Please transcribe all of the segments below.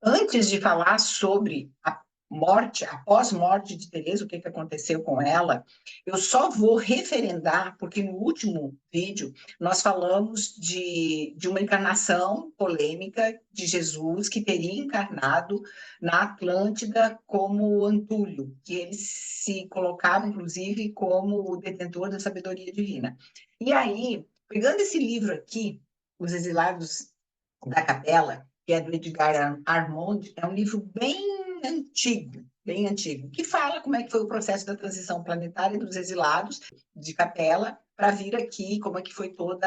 Antes de falar sobre a morte, a pós-morte de Teresa, o que aconteceu com ela, eu só vou referendar, porque no último vídeo nós falamos de uma encarnação polêmica de Jesus que teria encarnado na Atlântida como Antúlio, que ele se colocava, inclusive, como o detentor da sabedoria divina. E aí, pegando esse livro aqui, Os Exilados da Capela, que é do Edgar Armond, é um livro bem antigo, que fala como é que foi o processo da transição planetária dos exilados de Capela para vir aqui, como é que foi toda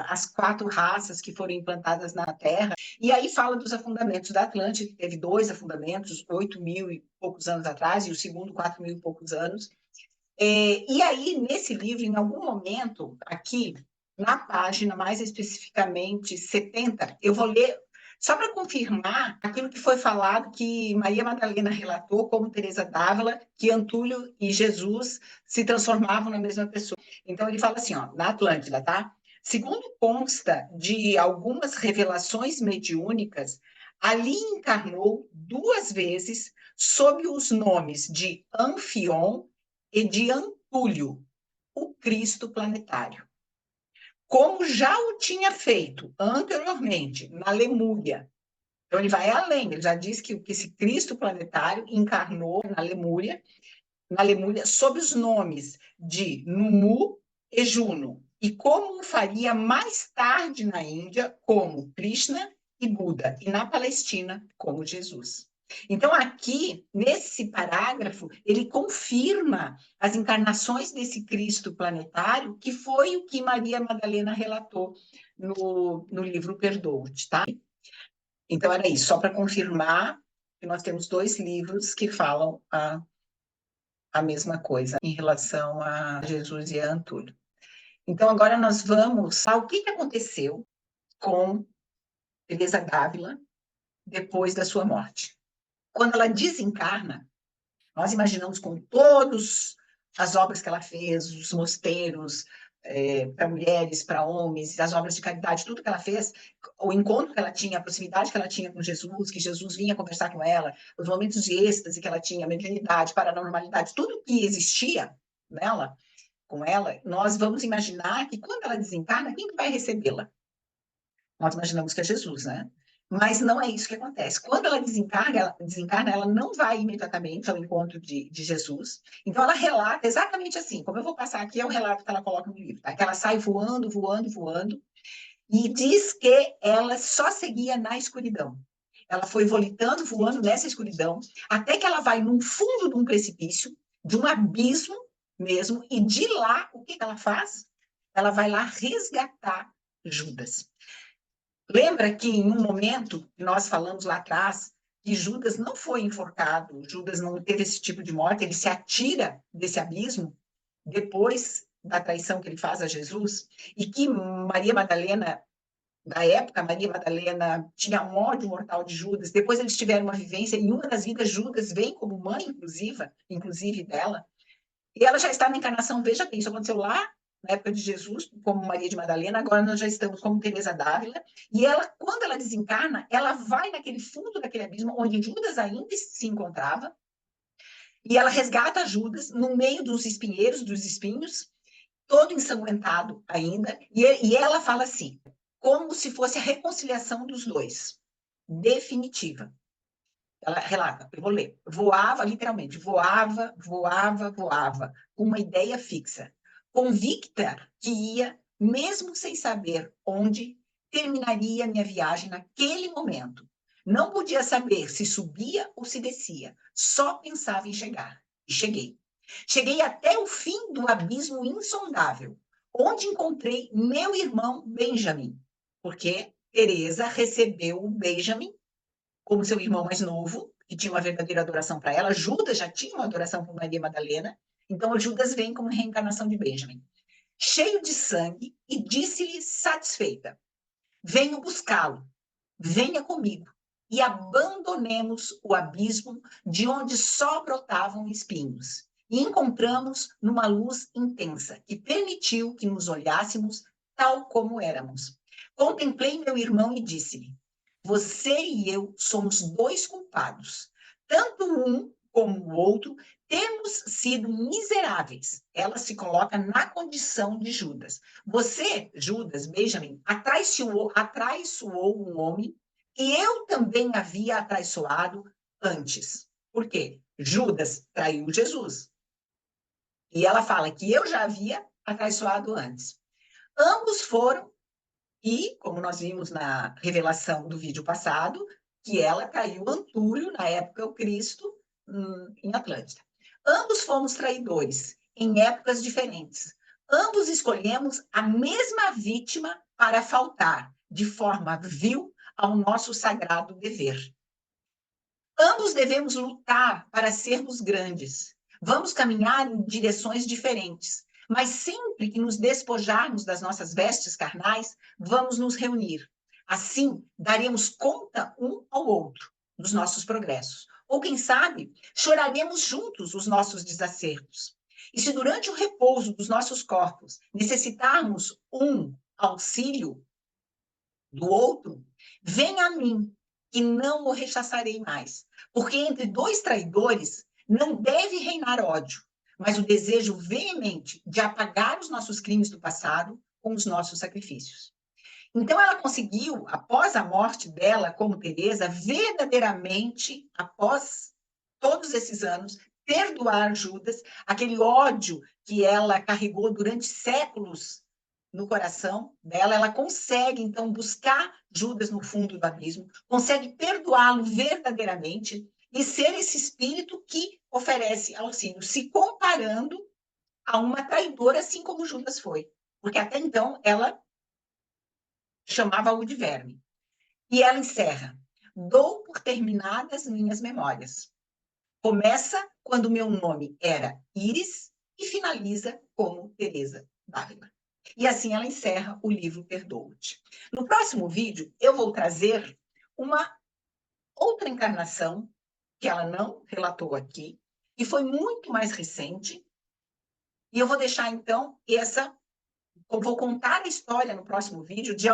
as 4 raças que foram implantadas na Terra. E aí fala dos afundamentos da Atlântida, que teve 2 afundamentos, 8.000 e poucos anos atrás, e o segundo 4.000 e poucos anos. E aí, nesse livro, em algum momento, aqui, na página, mais especificamente 70, eu vou ler só para confirmar aquilo que foi falado, que Maria Madalena relatou, como Teresa d'Ávila, que Antúlio e Jesus se transformavam na mesma pessoa. Então, ele fala assim, ó, na Atlântida, tá? Segundo consta de algumas revelações mediúnicas, ali encarnou 2 vezes sob os nomes de Anfion e de Antúlio, o Cristo planetário. Como já o tinha feito anteriormente na Lemúria. Então, ele vai além, ele já diz que esse Cristo planetário encarnou na Lemúria, sob os nomes de Numu e Juno, e como o faria mais tarde na Índia, como Krishna e Buda, e na Palestina, como Jesus. Então, aqui, nesse parágrafo, ele confirma as encarnações desse Cristo planetário, que foi o que Maria Madalena relatou no livro Perdoa-te, tá? Então, era isso, só para confirmar que nós temos 2 livros que falam a mesma coisa em relação a Jesus e a Antúlio. Então, agora nós vamos ao que aconteceu com Teresa d'Ávila depois da sua morte. Quando ela desencarna, nós imaginamos com todas as obras que ela fez, os mosteiros, para mulheres, para homens, as obras de caridade, tudo que ela fez, o encontro que ela tinha, a proximidade que ela tinha com Jesus, que Jesus vinha conversar com ela, os momentos de êxtase que ela tinha, a mediunidade, paranormalidade, tudo que existia nela, com ela, nós vamos imaginar que quando ela desencarna, quem que vai recebê-la? Nós imaginamos que é Jesus, né? Mas não é isso que acontece. Quando ela desencarna, ela não vai imediatamente ao encontro de Jesus. Então, ela relata exatamente assim, como eu vou passar aqui, é o relato que ela coloca no livro, tá? Que ela sai voando, voando, voando, e diz que ela só seguia na escuridão. Ela foi volitando, voando nessa escuridão, até que ela vai num fundo de um precipício, de um abismo mesmo, e de lá, o que ela faz? Ela vai lá resgatar Judas. Lembra que em um momento, nós falamos lá atrás, que Judas não foi enforcado, Judas não teve esse tipo de morte, ele se atira desse abismo depois da traição que ele faz a Jesus, e que Maria Madalena, da época, Maria Madalena tinha um ódio mortal de Judas, depois eles tiveram uma vivência, em uma das vidas Judas vem como mãe inclusive dela, e ela já está na encarnação, veja bem, isso aconteceu lá na época de Jesus, como Maria de Madalena, agora nós já estamos como Teresa d'Ávila, e ela, quando ela desencarna, ela vai naquele fundo daquele abismo, onde Judas ainda se encontrava, e ela resgata Judas no meio dos espinheiros, dos espinhos, todo ensanguentado ainda, e ela fala assim, como se fosse a reconciliação dos dois, definitiva. Ela relata, eu vou ler, voava, literalmente, voava, com uma ideia fixa, convicta que ia, mesmo sem saber onde, terminaria minha viagem naquele momento. Não podia saber se subia ou se descia, só pensava em chegar. E cheguei. Cheguei até o fim do abismo insondável, onde encontrei meu irmão Benjamin, porque Teresa recebeu o Benjamin como seu irmão mais novo, que tinha uma verdadeira adoração para ela. Judas já tinha uma adoração por Maria Madalena, então o Judas vem como reencarnação de Benjamin. Cheio de sangue, e disse-lhe satisfeita, venho buscá-lo, venha comigo, e abandonemos o abismo de onde só brotavam espinhos. E encontramos numa luz intensa, que permitiu que nos olhássemos tal como éramos. Contemplei meu irmão e disse-lhe, Você e eu somos dois culpados. Tanto um como o outro temos sido miseráveis. Ela se coloca na condição de Judas. Você, Judas, Benjamin, atraiçoou um homem que eu também havia atraiçoado antes. Por quê? Judas traiu Jesus. E ela fala que eu já havia atraiçoado antes. Ambos foram, e, como nós vimos na revelação do vídeo passado, que ela traiu Antúlio, na época o Cristo, em Atlântida. Ambos fomos traidores, em épocas diferentes. Ambos escolhemos a mesma vítima para faltar, de forma vil, ao nosso sagrado dever. Ambos devemos lutar para sermos grandes. Vamos caminhar em direções diferentes, mas sempre que nos despojarmos das nossas vestes carnais, vamos nos reunir. Assim, daremos conta um ao outro dos nossos progressos. Ou, quem sabe, choraremos juntos os nossos desacertos. E se durante o repouso dos nossos corpos necessitarmos um auxílio do outro, venha a mim, que não o rechaçarei mais. Porque entre dois traidores não deve reinar ódio, mas o desejo veemente de apagar os nossos crimes do passado com os nossos sacrifícios. Então, ela conseguiu, após a morte dela, como Teresa, verdadeiramente, após todos esses anos, perdoar Judas, aquele ódio que ela carregou durante séculos no coração dela, ela consegue, então, buscar Judas no fundo do abismo, consegue perdoá-lo verdadeiramente e ser esse espírito que oferece auxílio, se comparando a uma traidora, assim como Judas foi. Porque até então ela chamava-o de verme. E ela encerra: dou por terminadas minhas memórias. Começa quando meu nome era Íris e finaliza como Teresa d'Ávila. E assim ela encerra o livro Perdoa-te. No próximo vídeo, eu vou trazer uma outra encarnação que ela não relatou aqui, e foi muito mais recente. E eu vou deixar, então, vou contar a história no próximo vídeo, de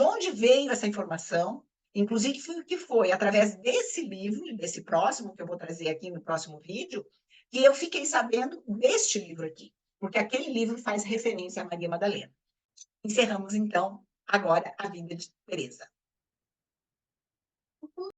onde veio essa informação, inclusive que foi através desse livro, desse próximo, que eu vou trazer aqui no próximo vídeo, que eu fiquei sabendo deste livro aqui, porque aquele livro faz referência a Maria Madalena. Encerramos, então, agora a vida de Teresa.